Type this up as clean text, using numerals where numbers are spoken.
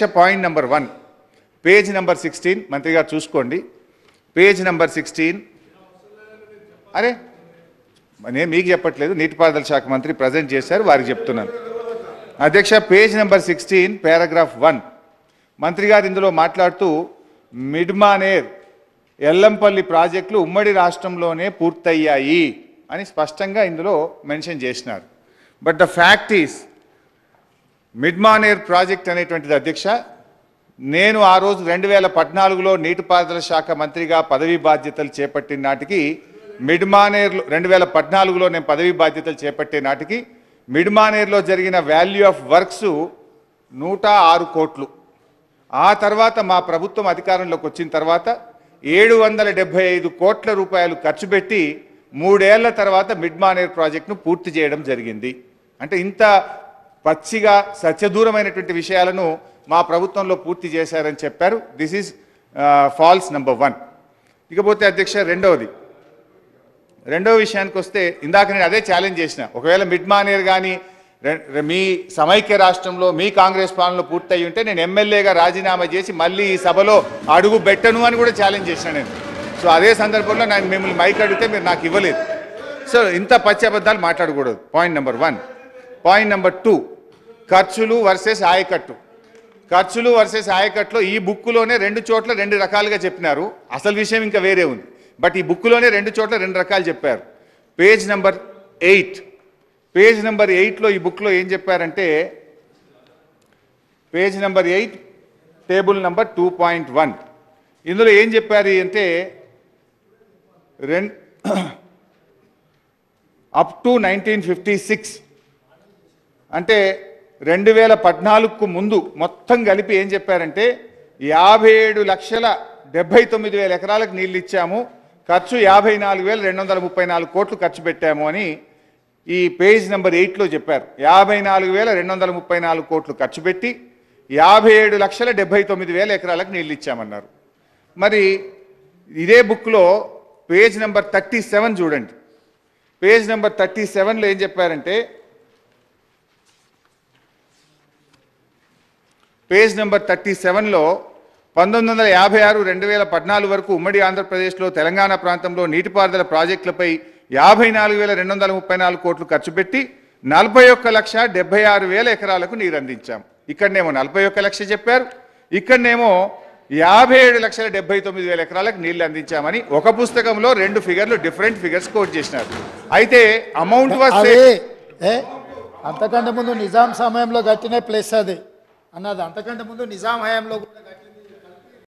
అధ్యక్ష point number 1 page number 16 మంత్రి గారు చూసుకోండి. Page number 16. అరే నేను మీకు చెప్పట్లేదు, నీటిపారుదల శాఖ మంత్రి ప్రజెంట్ చేశారు, వారికి చెప్తున్నాను. అధ్యక్ష పేజ్ నెంబర్ 16 పారాగ్రాఫ్ 1 మంత్రి గారు ఇందులో మాట్లాడుతూ మిడ్మానేర్ ఎల్లంపల్లి ప్రాజెక్టులు ఉమ్మడి రాష్ట్రంలోనే పూర్తయ్యాయి అని స్పష్టంగా ఇందులో మెన్షన్ చేసినారు. But the fact is Mid Manair project అనేటువంటిది అధ్యక్ష, నేను ఆ రోజు 2014లో నీటిపారుదల శాఖ మంత్రిగా పదవీ బాధ్యతలు చేపట్టిన నాటికి మిడ్మానేర్లో 2014లో నేను పదవీ బాధ్యతలు చేపట్టే నాటికి మిడ్మానేర్లో జరిగిన వాల్యూ ఆఫ్ వర్క్స్ 106 కోట్లు. ఆ తర్వాత మా ప్రభుత్వం అధికారంలోకి వచ్చిన తర్వాత 775 కోట్ల రూపాయలు ఖర్చు పెట్టి 3 ఏళ్ల తర్వాత మిడ్మానేర్ ప్రాజెక్టును పూర్తి చేయడం జరిగింది. అంటే ఇంత పచ్చిగా సత్యదూరమైనటువంటి విషయాలను మా ప్రభుత్వంలో పూర్తి చేశారని చెప్పారు. This is false number 1. ఇకపోతే అధ్యక్ష రెండో విషయానికి వస్తే, ఇందాక నేను అదే ఛాలెంజ్ చేసిన, ఒకవేళ మిడ్మానేర్ కానీ మీ సమైక్య రాష్ట్రంలో మీ కాంగ్రెస్ పాలనలో పూర్తయి ఉంటే నేను ఎమ్మెల్యేగా రాజీనామా చేసి మళ్ళీ ఈ సభలో అడుగు పెట్టను అని కూడా ఛాలెంజ్ చేసిన నేను. సో అదే సందర్భంలో నేను మిమ్మల్ని మైక్ అడిగితే మీరు నాకు ఇవ్వలేదు. సో ఇంత పచ్చి అబద్ధాలు మాట్లాడకూడదు. Point number 1. పాయింట్ నెంబర్ 2 ఖర్చులు వర్సెస్ ఆయకట్టు. ఖర్చులు వర్సెస్ ఆయకట్టులో ఈ బుక్లోనే 2 చోట్ల 2 రకాలుగా చెప్పినారు. అసలు విషయం ఇంకా వేరే ఉంది. బట్ ఈ బుక్లోనే 2 చోట్ల 2 రకాలు చెప్పారు. పేజ్ నెంబర్ 8లో ఈ బుక్లో ఏం చెప్పారంటే, పేజ్ నెంబర్ 8 టేబుల్ నెంబర్ 2.1 ఇందులో ఏం చెప్పారు అంటే అప్ టు 1956 అంటే 2014కు ముందు మొత్తం కలిపి ఏం చెప్పారంటే 57,79,000 ఎకరాలకు నీళ్ళు ఇచ్చాము, ఖర్చు 54,234 కోట్లు ఖర్చు పెట్టాము అని ఈ పేజ్ నెంబర్ 8లో చెప్పారు. 54,234 కోట్లు ఖర్చు పెట్టి 57,79,000 ఎకరాలకు నీళ్ళు ఇచ్చామన్నారు. మరి ఇదే బుక్లో పేజ్ నెంబర్ 37 చూడండి. పేజ్ నెంబర్ 37లో ఏం చెప్పారంటే, పేజ్ నెంబర్ 37లో 1956-2014 వరకు ఉమ్మడి ఆంధ్రప్రదేశ్లో తెలంగాణ ప్రాంతంలో నీటిపారుదల ప్రాజెక్టులపై 54,234 కోట్లు ఖర్చు పెట్టి 41,76,000 ఎకరాలకు నీరు అందించాం. ఇక్కడనేమో 41 లక్ష చెప్పారు, ఇక్కడనేమో 57,79,000 ఎకరాలకు నీళ్లు అందించామని ఒక పుస్తకంలో 2 ఫిగర్లు డిఫరెంట్ ఫిగర్స్ కోట్ చేసినారు. అయితే అమౌంట్ వస్తే అంతకంటే ముందు నిజాం సమయంలో కట్టిన ప్లేస్ అది అన్నది, అంతకంటే ముందు నిజాం హయాంలో